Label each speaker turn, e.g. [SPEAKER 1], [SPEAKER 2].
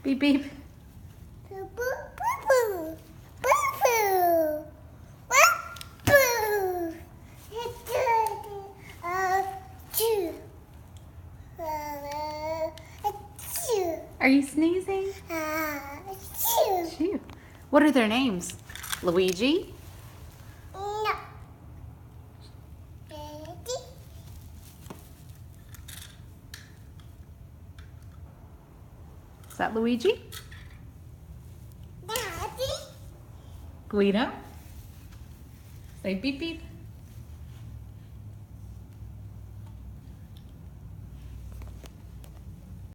[SPEAKER 1] Beep beep.
[SPEAKER 2] Boo boo boo boo boo boo. Choo. Choo.
[SPEAKER 1] Are you sneezing?
[SPEAKER 2] Choo.
[SPEAKER 1] Shoo. What are their names? Luigi?
[SPEAKER 2] No. Daddy.
[SPEAKER 1] Is that Luigi?
[SPEAKER 2] Daddy.
[SPEAKER 1] Guido? Say beep beep.